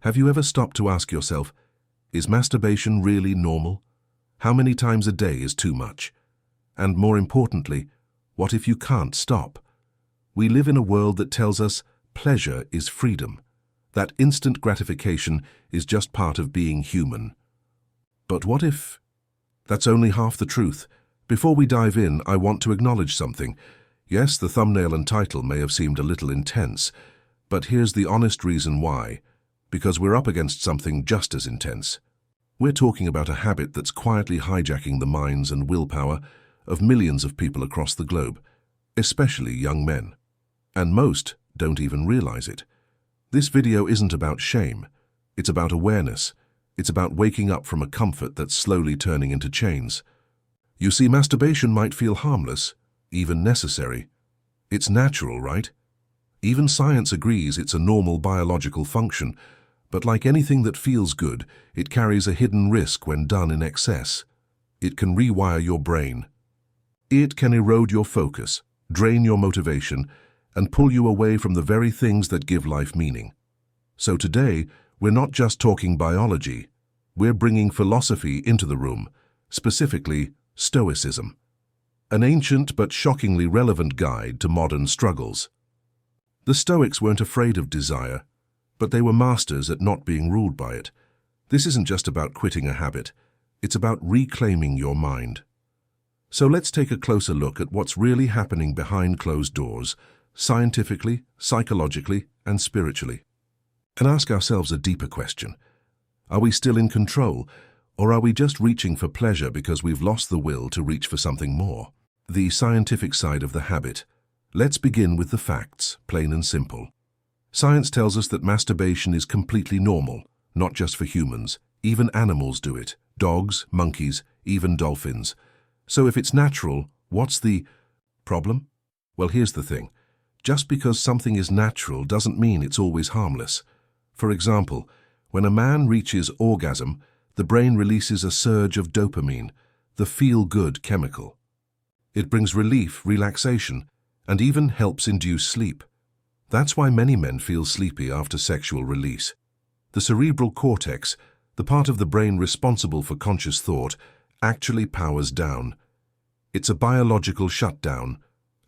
Have you ever stopped to ask yourself, is masturbation really normal? How many times a day is too much? And more importantly, what if you can't stop? We live in a world that tells us pleasure is freedom, that instant gratification is just part of being human. But what if that's only half the truth? Before we dive in, I want to acknowledge something. Yes, the thumbnail and title may have seemed a little intense, but here's the honest reason why. Because we're up against something just as intense. We're talking about a habit that's quietly hijacking the minds and willpower of millions of people across the globe, especially young men. And most don't even realize it. This video isn't about shame. It's about awareness. It's about waking up from a comfort that's slowly turning into chains. You see, masturbation might feel harmless, even necessary. It's natural, right? Even science agrees it's a normal biological function, but like anything that feels good, it carries a hidden risk when done in excess. It can rewire your brain. It can erode your focus, drain your motivation, and pull you away from the very things that give life meaning. So today, we're not just talking biology. We're bringing philosophy into the room, specifically Stoicism, an ancient but shockingly relevant guide to modern struggles. The Stoics weren't afraid of desire, but they were masters at not being ruled by it. This isn't just about quitting a habit, it's about reclaiming your mind. So let's take a closer look at what's really happening behind closed doors, scientifically, psychologically, and spiritually. And ask ourselves a deeper question. Are we still in control, or are we just reaching for pleasure because we've lost the will to reach for something more? The scientific side of the habit. Let's begin with the facts, plain and simple. Science tells us that masturbation is completely normal, not just for humans. Even animals do it. Dogs, monkeys, even dolphins. So if it's natural, what's the problem? Well, here's the thing. Just because something is natural doesn't mean it's always harmless. For example, when a man reaches orgasm, the brain releases a surge of dopamine, the feel-good chemical. It brings relief, relaxation, and even helps induce sleep. That's why many men feel sleepy after sexual release. The cerebral cortex, the part of the brain responsible for conscious thought, actually powers down. It's a biological shutdown,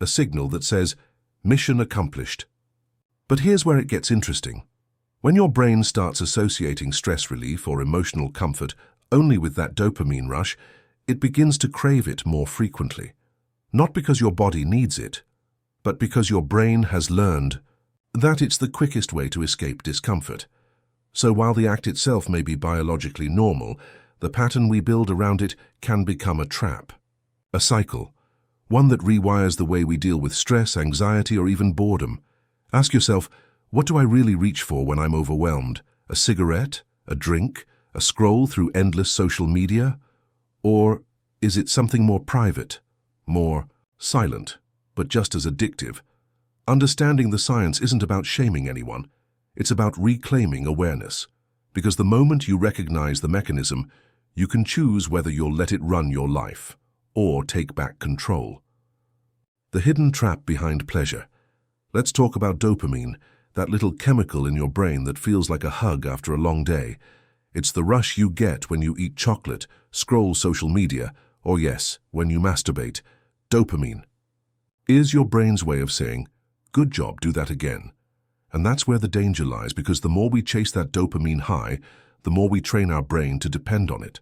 a signal that says, mission accomplished. But here's where it gets interesting. When your brain starts associating stress relief or emotional comfort only with that dopamine rush, it begins to crave it more frequently. Not because your body needs it, but because your brain has learned that it's the quickest way to escape discomfort. So while the act itself may be biologically normal, the pattern we build around it can become a trap, a cycle, one that rewires the way we deal with stress, anxiety, or even boredom. Ask yourself, what do I really reach for when I'm overwhelmed? A cigarette? A drink? A scroll through endless social media? Or is it something more private, more silent, but just as addictive? Understanding the science isn't about shaming anyone. It's about reclaiming awareness. Because the moment you recognize the mechanism, you can choose whether you'll let it run your life or take back control. The hidden trap behind pleasure. Let's talk about dopamine, that little chemical in your brain that feels like a hug after a long day. It's the rush you get when you eat chocolate, scroll social media, or yes, when you masturbate. Dopamine is your brain's way of saying, good job, do that again. And that's where the danger lies, because the more we chase that dopamine high, the more we train our brain to depend on it.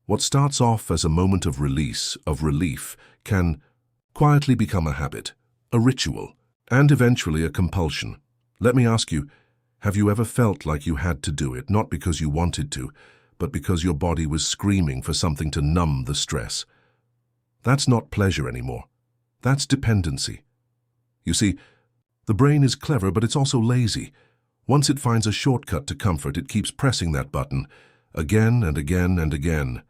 What starts off as a moment of release, of relief, can quietly become a habit, a ritual, and eventually a compulsion. Let me ask you, have you ever felt like you had to do it, not because you wanted to, but because your body was screaming for something to numb the stress? That's not pleasure anymore. That's dependency. You see, the brain is clever, but it's also lazy. Once it finds a shortcut to comfort, it keeps pressing that button again and again and again,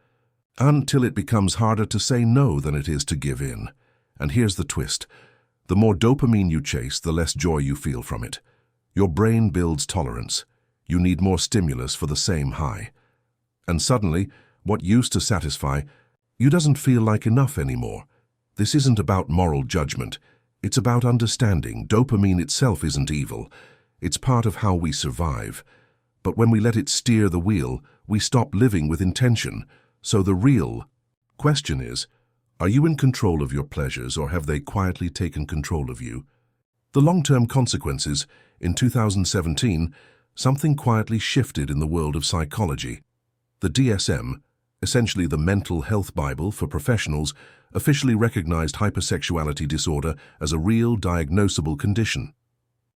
until it becomes harder to say no than it is to give in. And here's the twist. The more dopamine you chase, the less joy you feel from it. Your brain builds tolerance. You need more stimulus for the same high. And suddenly, what used to satisfy you doesn't feel like enough anymore. This isn't about moral judgment. It's about understanding. Dopamine itself isn't evil. It's part of how we survive. But when we let it steer the wheel, we stop living with intention. So the real question is, are you in control of your pleasures, or have they quietly taken control of you? The long-term consequences. In 2017, something quietly shifted in the world of psychology. The DSM, essentially the mental health Bible for professionals, officially recognized hypersexuality disorder as a real diagnosable condition.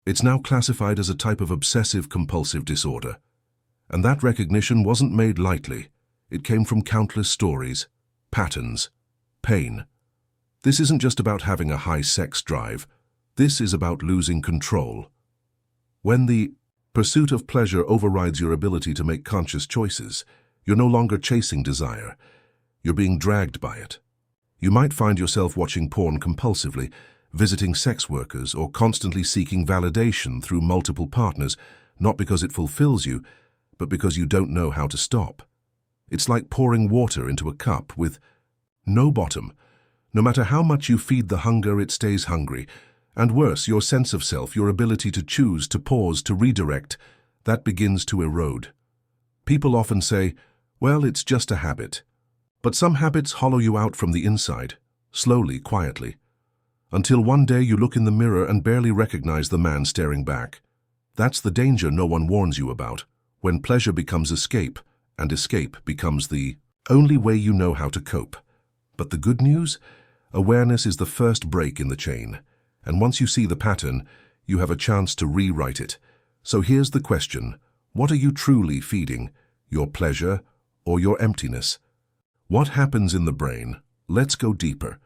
It's now classified as a type of obsessive-compulsive disorder. And that recognition wasn't made lightly. It came from countless stories, patterns, pain. This isn't just about having a high sex drive. This is about losing control. When the pursuit of pleasure overrides your ability to make conscious choices, you're no longer chasing desire. You're being dragged by it. You might find yourself watching porn compulsively, visiting sex workers, or constantly seeking validation through multiple partners, not because it fulfills you, but because you don't know how to stop. It's like pouring water into a cup with no bottom. No matter how much you feed the hunger, it stays hungry. And worse, your sense of self, your ability to choose, to pause, to redirect, that begins to erode. People often say, well, it's just a habit. But some habits hollow you out from the inside, slowly, quietly, until one day you look in the mirror and barely recognize the man staring back. That's the danger no one warns you about, when pleasure becomes escape, and escape becomes the only way you know how to cope. But the good news? Awareness is the first break in the chain, and once you see the pattern, you have a chance to rewrite it. So here's the question: what are you truly feeding? Your pleasure or your emptiness? What happens in the brain? Let's go deeper.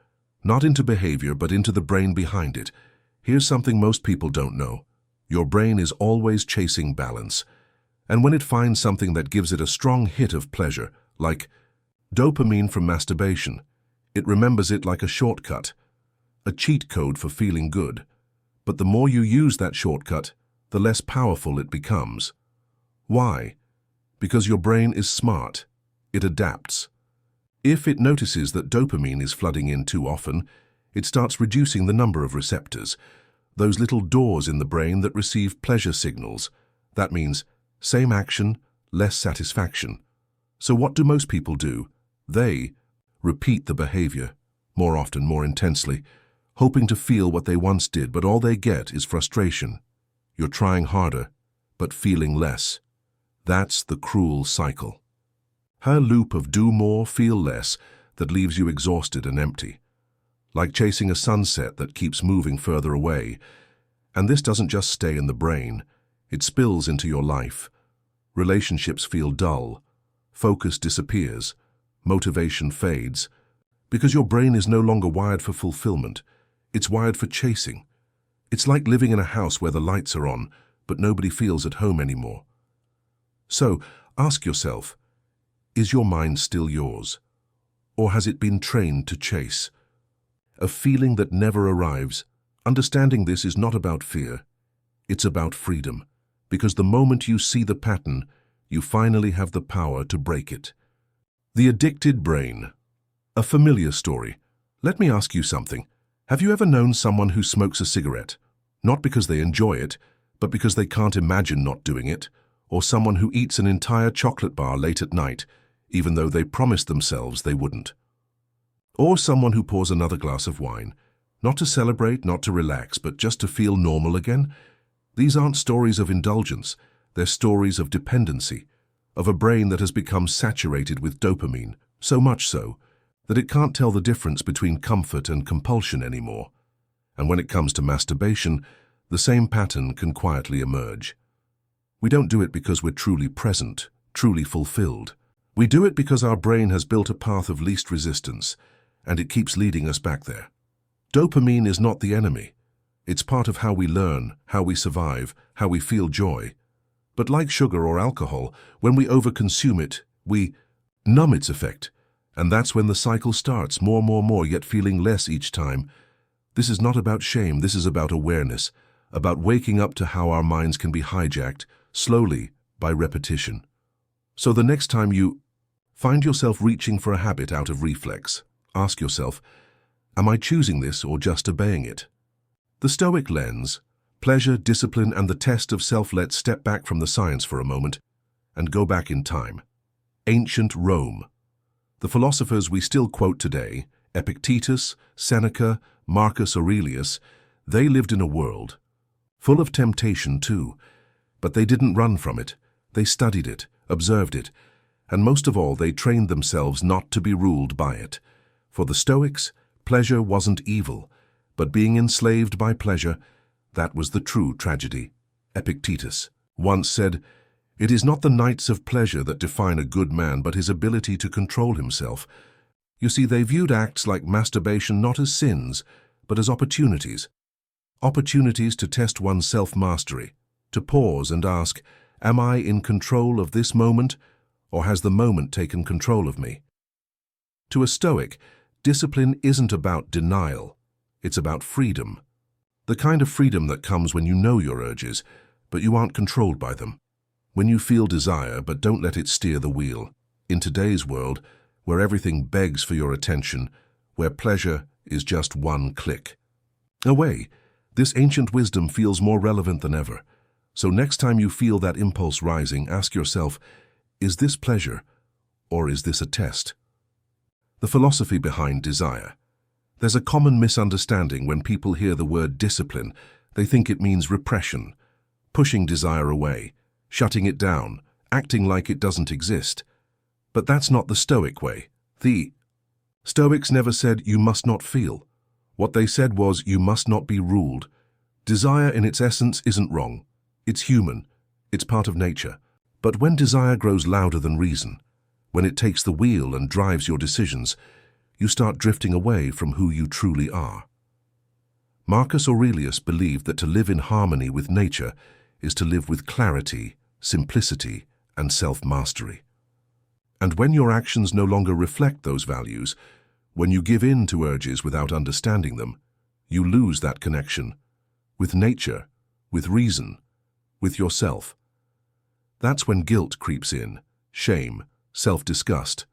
Not into behavior, but into the brain behind it. Here's something most people don't know. Your brain is always chasing balance. And when it finds something that gives it a strong hit of pleasure, like dopamine from masturbation, it remembers it like a shortcut, a cheat code for feeling good. But the more you use that shortcut, the less powerful it becomes. Why? Because your brain is smart. It adapts. If it notices that dopamine is flooding in too often, it starts reducing the number of receptors, those little doors in the brain that receive pleasure signals. That means same action, less satisfaction. So what do most people do? They repeat the behavior, more often, more intensely, hoping to feel what they once did, but all they get is frustration. You're trying harder, but feeling less. That's the cruel cycle. Her loop of do more, feel less, that leaves you exhausted and empty. Like chasing a sunset that keeps moving further away. And this doesn't just stay in the brain, it spills into your life. Relationships feel dull, focus disappears, motivation fades, because your brain is no longer wired for fulfillment, it's wired for chasing. It's like living in a house where the lights are on, but nobody feels at home anymore. So, ask yourself, is your mind still yours? Or has it been trained to chase? A feeling that never arrives. Understanding this is not about fear. It's about freedom. Because the moment you see the pattern, you finally have the power to break it. The addicted brain. A familiar story. Let me ask you something. Have you ever known someone who smokes a cigarette? Not because they enjoy it, but because they can't imagine not doing it? Or someone who eats an entire chocolate bar late at night, even though they promised themselves they wouldn't? Or someone who pours another glass of wine, not to celebrate, not to relax, but just to feel normal again? These aren't stories of indulgence, they're stories of dependency, of a brain that has become saturated with dopamine, so much so that it can't tell the difference between comfort and compulsion anymore. And when it comes to masturbation, the same pattern can quietly emerge. We don't do it because we're truly present, truly fulfilled. We do it because our brain has built a path of least resistance, and it keeps leading us back there. Dopamine is not the enemy. It's part of how we learn, how we survive, how we feel joy. But like sugar or alcohol, when we overconsume it, we numb its effect. And that's when the cycle starts, more, yet feeling less each time. This is not about shame, this is about awareness, about waking up to how our minds can be hijacked, slowly, by repetition. So the next time you find yourself reaching for a habit out of reflex, ask yourself, am I choosing this or just obeying it? The Stoic lens, pleasure, discipline, and the test of self. Let's step back from the science for a moment. and go back in time. Ancient Rome. The philosophers we still quote today, Epictetus, Seneca, Marcus Aurelius, they lived in a world full of temptation too, but they didn't run from it. They studied it, observed it, and most of all, they trained themselves not to be ruled by it. For the Stoics, pleasure wasn't evil, but being enslaved by pleasure, that was the true tragedy. Epictetus once said, "It is not the nights of pleasure that define a good man, but his ability to control himself." You see, they viewed acts like masturbation not as sins, but as opportunities. Opportunities to test one's self-mastery, to pause and ask, am I in control of this moment, or has the moment taken control of me? To a Stoic, discipline isn't about denial, it's about freedom. The kind of freedom that comes when you know your urges, but you aren't controlled by them. When you feel desire, but don't let it steer the wheel. In today's world, where everything begs for your attention, where pleasure is just one click away, this ancient wisdom feels more relevant than ever. So next time you feel that impulse rising, ask yourself, is this pleasure, or is this a test? The philosophy behind desire. There's a common misunderstanding when people hear the word discipline. They think it means repression, pushing desire away, shutting it down, acting like it doesn't exist. But that's not the Stoic way. The Stoics never said you must not feel. What they said was you must not be ruled. Desire in its essence isn't wrong. It's human. It's part of nature. But when desire grows louder than reason, when it takes the wheel and drives your decisions, you start drifting away from who you truly are. Marcus Aurelius believed that to live in harmony with nature is to live with clarity, simplicity, and self-mastery. And when your actions no longer reflect those values, when you give in to urges without understanding them, you lose that connection with nature, with reason, with yourself. That's when guilt creeps in, shame, self-disgust,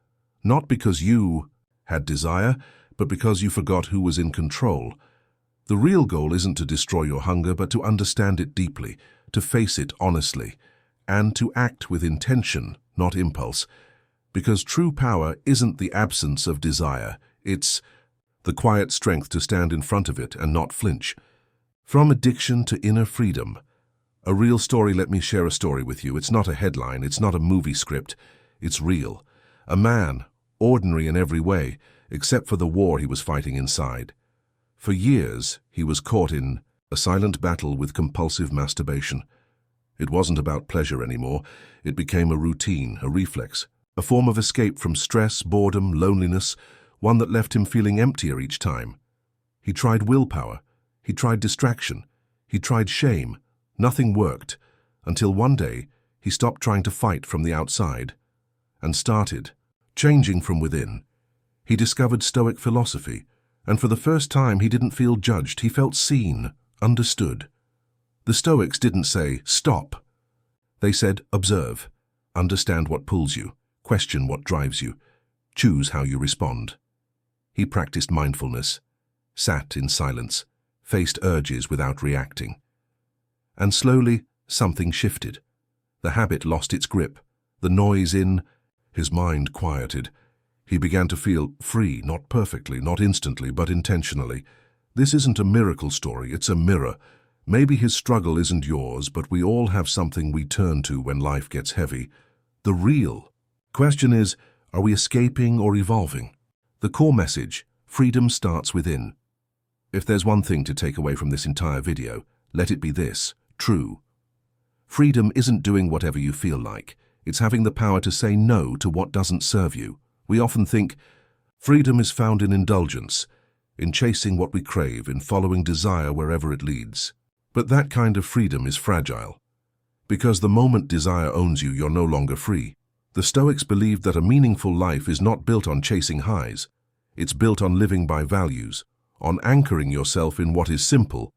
not because you had desire, but because you forgot who was in control. The real goal isn't to destroy your hunger, but to understand it deeply, to face it honestly, and to act with intention, not impulse. Because true power isn't the absence of desire, it's the quiet strength to stand in front of it and not flinch. From addiction to inner freedom. A real story. Let me share a story with you. It's not a headline, it's not a movie script, it's real. A man, ordinary in every way, except for the war he was fighting inside. For years, he was caught in a silent battle with compulsive masturbation. It wasn't about pleasure anymore. It became a routine, a reflex, a form of escape from stress, boredom, loneliness, one that left him feeling emptier each time. He tried willpower, he tried distraction, he tried shame. Nothing worked, until one day he stopped trying to fight from the outside and started changing from within. He discovered Stoic philosophy, and for the first time he didn't feel judged. He felt seen, understood. The Stoics didn't say, stop. They said, observe, understand what pulls you, question what drives you, choose how you respond. He practiced mindfulness, sat in silence, faced urges without reacting. And slowly, something shifted. The habit lost its grip. The noise in his mind quieted. He began to feel free, not perfectly, not instantly, but intentionally. This isn't a miracle story, it's a mirror. Maybe his struggle isn't yours, but we all have something we turn to when life gets heavy. The real question is, are we escaping or evolving? The core message, freedom starts within. If there's one thing to take away from this entire video, let it be this. True. Freedom isn't doing whatever you feel like. It's having the power to say no to what doesn't serve you. We often think freedom is found in indulgence, in chasing what we crave, in following desire wherever it leads. But that kind of freedom is fragile. Because the moment desire owns you, you're no longer free. The Stoics believed that a meaningful life is not built on chasing highs. It's built on living by values, on anchoring yourself in what is simple,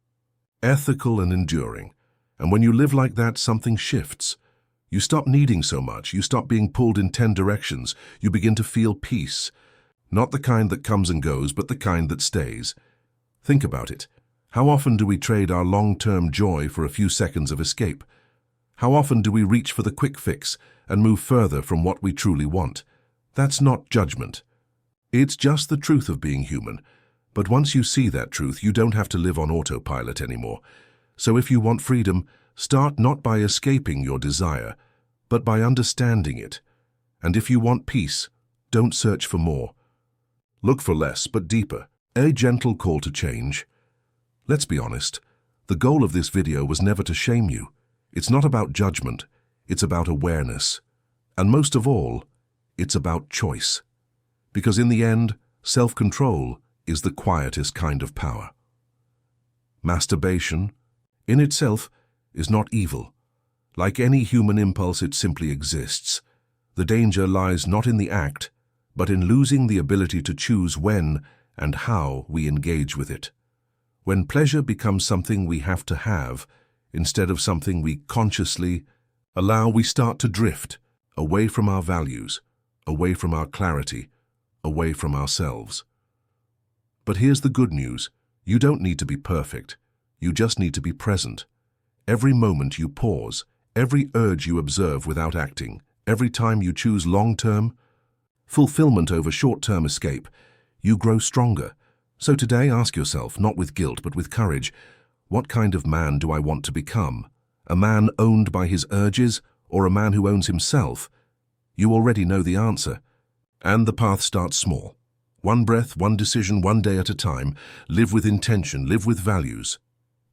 ethical, and enduring. And when you live like that, something shifts. You stop needing so much. You stop being pulled in 10 directions. You begin to feel peace. Not the kind that comes and goes, but the kind that stays. Think about it. How often do we trade our long-term joy for a few seconds of escape? How often do we reach for the quick fix and move further from what we truly want? That's not judgment. It's just the truth of being human. But once you see that truth, you don't have to live on autopilot anymore. So if you want freedom, start not by escaping your desire, but by understanding it. And if you want peace, don't search for more. Look for less, but deeper. A gentle call to change. Let's be honest. The goal of this video was never to shame you. It's not about judgment. It's about awareness. And most of all, it's about choice. Because in the end, self-control is the quietest kind of power. Masturbation, in itself, is not evil. Like any human impulse, it simply exists. The danger lies not in the act, but in losing the ability to choose when and how we engage with it. When pleasure becomes something we have to have, instead of something we consciously allow, we start to drift away from our values, away from our clarity, away from ourselves. But here's the good news. You don't need to be perfect. You just need to be present. Every moment you pause, every urge you observe without acting, every time you choose long-term fulfillment over short-term escape, you grow stronger. So today, ask yourself, not with guilt but with courage, what kind of man do I want to become? A man owned by his urges, or a man who owns himself? You already know the answer. And the path starts small. One breath, one decision, one day at a time. Live with intention, live with values.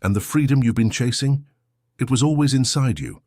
And the freedom you've been chasing? It was always inside you.